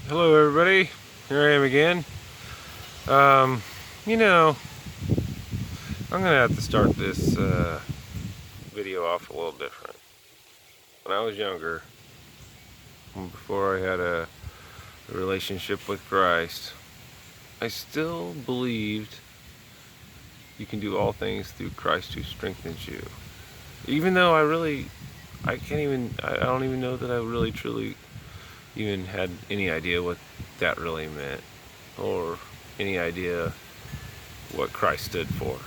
Hello everybody, here I am again. Um, you know, I'm gonna have to start this video off a little different. When I was younger, before I had a relationship with Christ, I still believed you can do all things through Christ who strengthens you. Even though I don't even know that I really truly even had any idea what that really meant, or any idea what Christ stood for.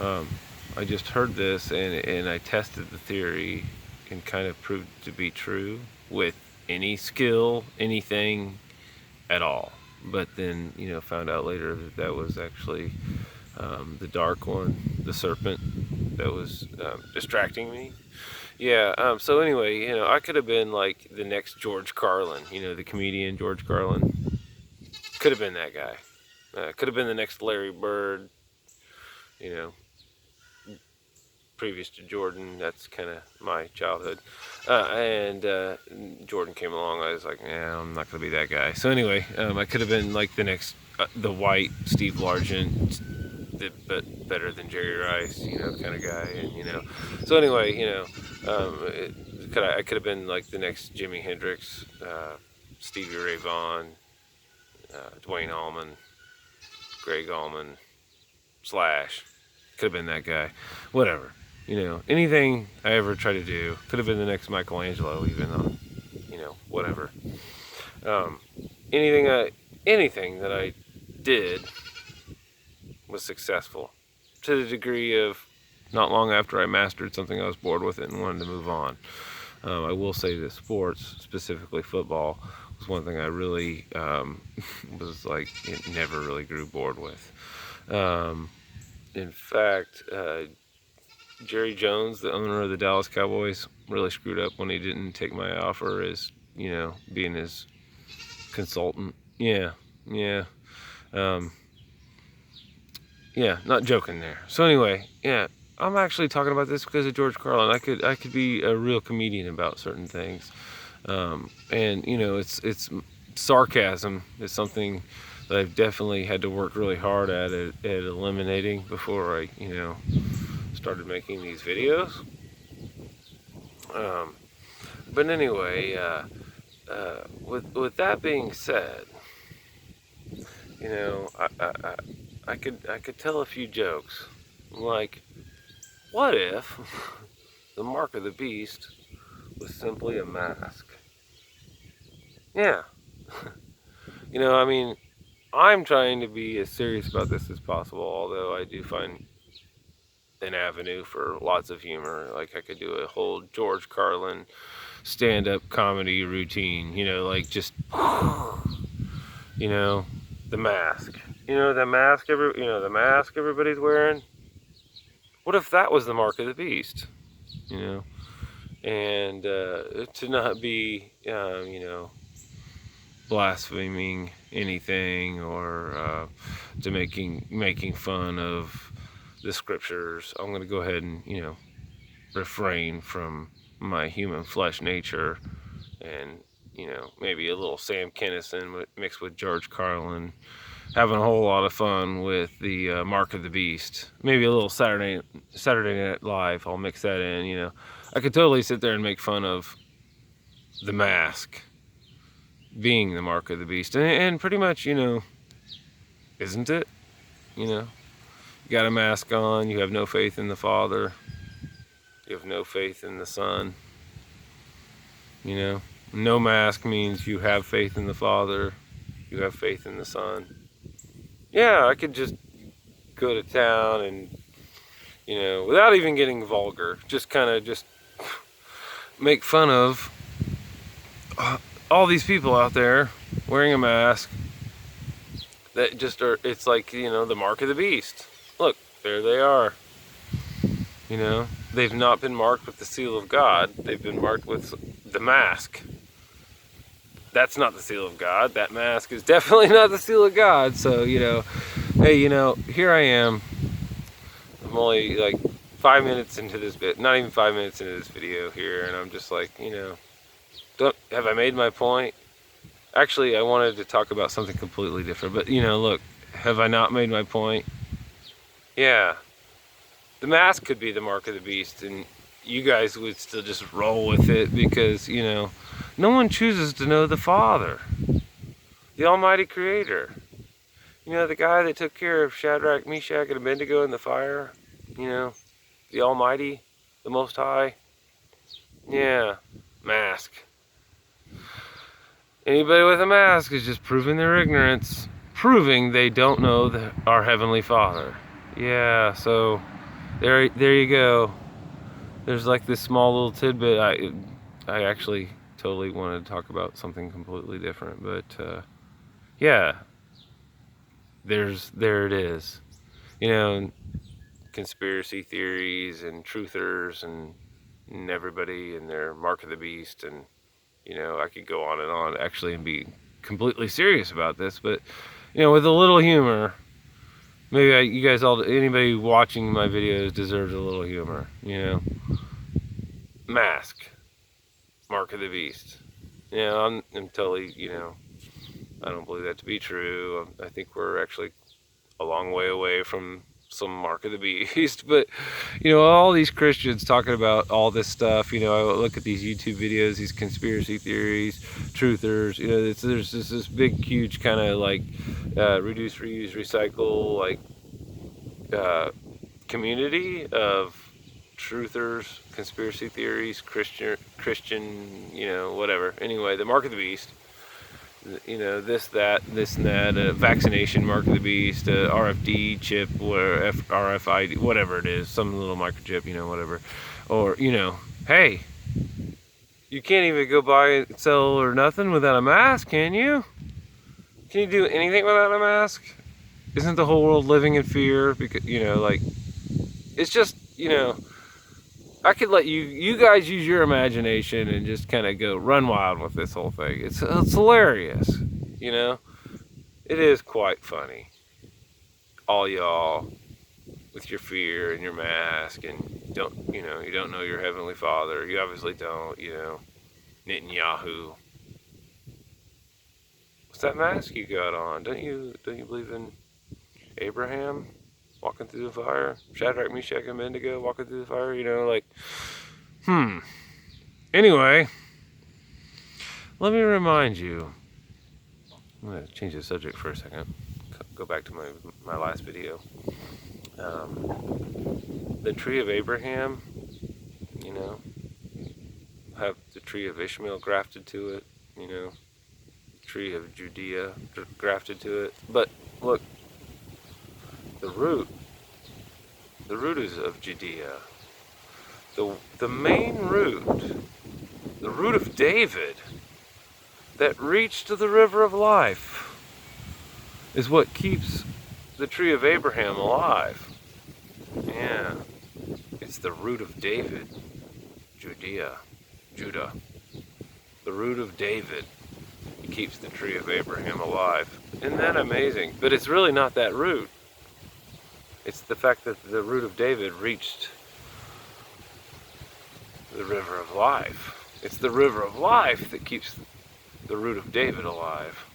Um, I just heard this and I tested the theory and kind of proved to be true with any skill, anything at all. But then, found out later that that was actually the dark one, the serpent that was distracting me. Yeah, so anyway, I could have been like the next George Carlin, the comedian George Carlin. Could have been that guy. Could have been the next Larry Bird, you know, previous to Jordan. That's kind of my childhood. And Jordan came along. I was like, yeah, I'm not going to be that guy. So anyway, I could have been like the next, the white Steve Largent, but better than Jerry Rice, kind of guy. And so anyway, I could have been like the next Jimi Hendrix, Stevie Ray Vaughan, Dwayne Allman, Greg Allman, Slash. Could have been that guy. Whatever. Anything I ever try to do could have been the next Michelangelo, even though, whatever. Um, anything that I did was successful to the degree of not long after I mastered something, I was bored with it and wanted to move on. I will say that sports, specifically football, was one thing I really was like, it never really grew bored with. In fact, Jerry Jones, the owner of the Dallas Cowboys, really screwed up when he didn't take my offer as, being his consultant. Yeah, yeah, um, yeah. Not joking there. So anyway, yeah, I'm actually talking about this because of George Carlin. I could be a real comedian about certain things, and it's sarcasm is something that I've definitely had to work really hard at eliminating before I started making these videos. Um, but anyway, with that being said, I could tell a few jokes, like, what if the mark of the beast was simply a mask? Yeah, I mean, I'm trying to be as serious about this as possible, although I do find an avenue for lots of humor. Like I could do a whole George Carlin stand-up comedy routine, like just you know, the mask. The mask everybody's wearing. What if that was the mark of the beast? You know, and to not be, blaspheming anything or to making fun of the scriptures. I'm going to go ahead and refrain from my human flesh nature and maybe a little Sam Kinison mixed with George Carlin, having a whole lot of fun with the Mark of the Beast. Maybe a little Saturday Night Live. I'll mix that in. I could totally sit there and make fun of the mask being the Mark of the Beast, and pretty much, isn't it? You got a mask on. You have no faith in the Father. You have no faith in the Son. No mask means you have faith in the Father. You have faith in the Son. Yeah, I could just go to town and without even getting vulgar, just kind of just make fun of all these people out there wearing a mask that just are, it's like, the mark of the beast. Look, there they are. They've not been marked with the seal of God. They've been marked with the mask. That's not the seal of God. That mask is definitely not the seal of God. So, hey, here I am. I'm only like 5 minutes into this bit, not even 5 minutes into this video here, and I'm just like, don't have I made my point? Actually, I wanted to talk about something completely different, but you know, look, have I not made my point? Yeah, the mask could be the mark of the beast, and you guys would still just roll with it because, you know, no one chooses to know the Father, the Almighty Creator. You know, the guy that took care of Shadrach, Meshach, and Abednego in the fire, you know, the Almighty, the Most High. Yeah, mask. Anybody with a mask is just proving their ignorance, proving they don't know our Heavenly Father. Yeah, so there you go. There's like this small little tidbit. I actually totally wanted to talk about something completely different, but yeah, there it is. You know, conspiracy theories and truthers and everybody and their mark of the beast, and you know, I could go on actually and be completely serious about this, but you know, with a little humor. Maybe you guys all, anybody watching my videos deserves a little humor. You know, mask, mark of the beast. You know, I'm totally, you know, I don't believe that to be true. I think we're actually a long way away from some mark of the beast. But you know, all these Christians talking about all this stuff, you know, I look at these YouTube videos, these conspiracy theories, truthers, you know, there's this big huge kind of like reduce, reuse, recycle, like community of truthers, conspiracy theories, Christian, you know, whatever. Anyway, the mark of the beast, you know, this and that, vaccination mark of the beast, RFD chip, or RFID, whatever it is, some little microchip, you know, whatever. Or, you know, hey, you can't even go buy and sell or nothing without a mask, can you? Can you do anything without a mask? Isn't the whole world living in fear? Because, you know, like, it's just, you know, I could let you guys use your imagination and just kind of go run wild with this whole thing. It's hilarious, you know. It is quite funny. All y'all with your fear and your mask, and you don't know your Heavenly Father. You obviously don't, you know. Netanyahu. What's that mask you got on? Don't you believe in Abraham walking through the fire? Shadrach, Meshach, and Abednego walking through the fire. You know, like, Anyway, let me remind you. I'm going to change the subject for a second. Go back to my last video. The tree of Abraham, you know, have the tree of Ishmael grafted to it, you know, tree of Judea grafted to it. But look, the root is of Judea. The main root, the root of David, that reached to the river of life, is what keeps the tree of Abraham alive. Yeah, it's the root of David, Judah. The root of David keeps the tree of Abraham alive. Isn't that amazing? But it's really not that root. It's the fact that the root of David reached the river of life. It's the river of life that keeps the root of David alive.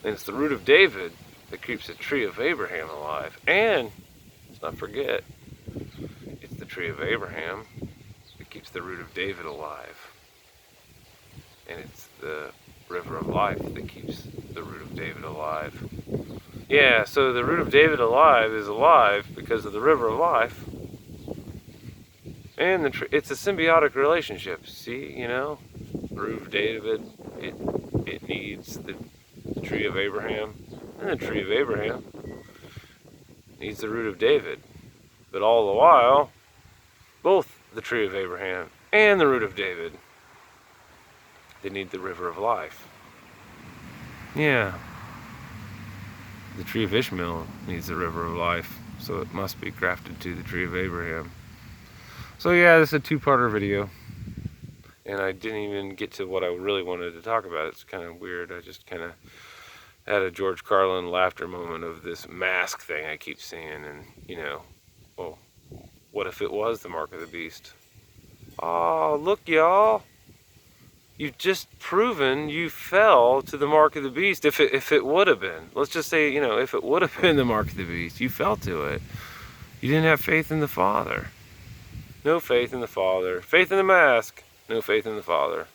And it's the root of David that keeps the tree of Abraham alive. And, let's not forget, it's the tree of Abraham that keeps the root of David alive. And it's the river of life that keeps the root of David alive. Yeah, so the root of David is alive because of the river of life. And it's a symbiotic relationship. See, you know, the root of David, it needs the tree of Abraham, and the tree of Abraham needs the root of David. But all the while, both the tree of Abraham and the root of David, they need the river of life. Yeah. The tree of Ishmael needs the river of life, so it must be grafted to the tree of Abraham. So yeah, this is a two-parter video, and I didn't even get to what I really wanted to talk about. It's kind of weird. I just kind of had a George Carlin laughter moment of this mask thing I keep seeing, and you know, well, what if it was the mark of the beast? Oh, look, y'all. You've just proven you fell to the mark of the beast. If it would have been, let's just say, if it would have been the mark of the beast, you fell to it. You didn't have faith in the Father. No faith in the Father. Faith in the mask. No faith in the Father.